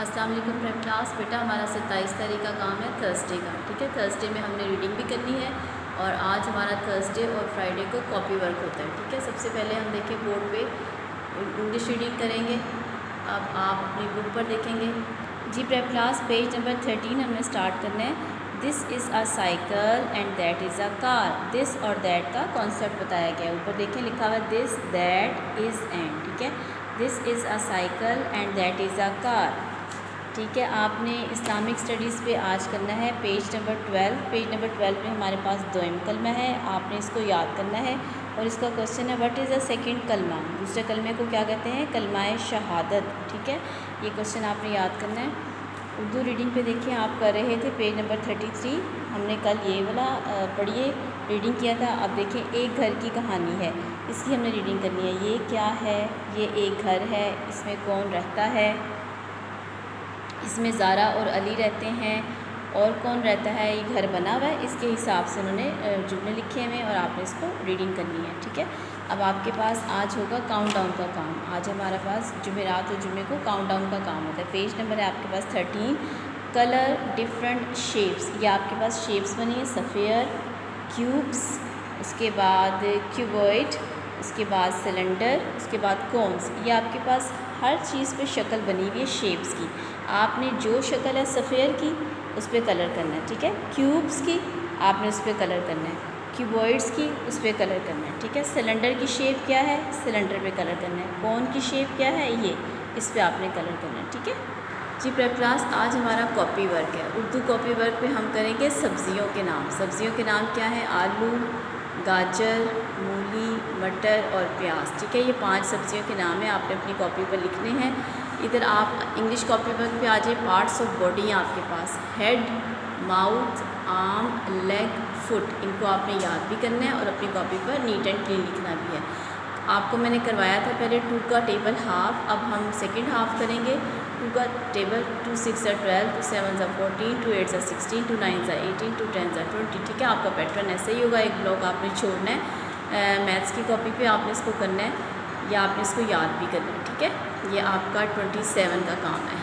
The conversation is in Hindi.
अस्सलाम वालेकुम प्रेप क्लास। बेटा हमारा 27 तारीख का काम है थर्सडे का, ठीक है। थर्सडे में हमने रीडिंग भी करनी है और आज हमारा थर्सडे और फ्राइडे को कॉपी वर्क होता है, ठीक है। सबसे पहले हम देखें बोर्ड पे इंग्लिश रीडिंग करेंगे। अब आप अपनी बुक पर देखेंगे जी प्रेप क्लास, पेज नंबर 13 हमने स्टार्ट करना है। This is a cycle and that is a car. This और दैट का कॉन्सेप्ट बताया गया है। ऊपर देखें लिखा हुआ है दिस दैट इज़ एंड, ठीक है। This is a cycle and that is a car, ठीक है। आपने इस्लामिक स्टडीज़ पे आज करना है पेज नंबर 12। पेज नंबर 12 में हमारे पास दोइम कलमा है, आपने इसको याद करना है। और इसका क्वेश्चन है व्हाट इज़ अ सेकंड कलमा। दूसरे कलमे को क्या कहते हैं? कलमाए शहादत, ठीक है। ये क्वेश्चन आपने याद करना है। उर्दू रीडिंग पे देखिए आप कर रहे थे पेज नंबर 33। हमने कल ये वाला पढ़िए रीडिंग किया था। अब देखें एक घर की कहानी है, इसकी हमने रीडिंग करनी है। ये क्या है? ये एक घर है, इसमें कौन रहता है? इसमें ज़ारा और अली रहते हैं। और कौन रहता है? ये घर बना हुआ है, इसके हिसाब से उन्होंने जुमले लिखे हुए और आपने इसको रीडिंग करनी है, ठीक है। अब आपके पास आज होगा काउंट डाउन का काम। आज हमारे पास जुमेरात और जुमे को काउंट डाउन का काम होता है। पेज नंबर है आपके पास 13। कलर डिफरेंट शेप्स, ये आपके पास शेप्स बनी है, सफ़ेयर, क्यूब्स, उसके बाद क्यूबॉइड, उसके बाद सिलेंडर, उसके बाद कोन्स। ये आपके पास हर चीज़ पे शक्ल बनी हुई है शेप्स की। आपने जो शक्ल है सफ़ेयर की उस पर कलर करना है, ठीक है। क्यूब्स की आपने उस पर कलर करना है, क्यूबॉइड्स की उस पर कलर करना है, ठीक है। सिलेंडर की शेप क्या है? सिलेंडर पे कलर करना है। कौन की शेप क्या है? ये, इस पर आपने कलर करना है, ठीक है जी। प्रेप क्लास आज हमारा कॉपी वर्क है। उर्दू कॉपी वर्क पे हम करेंगे सब्ज़ियों के नाम। सब्ज़ियों के नाम क्या है? आलू, गाजर, मूली, मटर और प्याज, ठीक है। ये 5 सब्ज़ियों के नाम है, आपने अपनी कॉपी पर लिखने हैं। इधर आप इंग्लिश कॉपी वर्क पे आ जाए। पार्ट्स ऑफ बॉडी हैं आपके पास, head, mouth, arm, leg, foot. इनको आपने याद भी करना है और अपनी कॉपी पर नीट एंड क्लीन लिखना भी है। आपको मैंने करवाया था पहले 2 का टेबल हाफ, अब हम सेकंड हाफ करेंगे। 2 का टेबल 2 6 12, 2 7 14, 2 8 16, 2 9 18, 2 10 20, ठीक है। आपका पैटर्न ऐसे ही होगा। एक ब्लॉक आपने छोड़ना है मैथ्स की कॉपी पे, आपने इसको करना है या आपने इसको याद भी करना है, ठीक है। ये आपका 27 का काम है।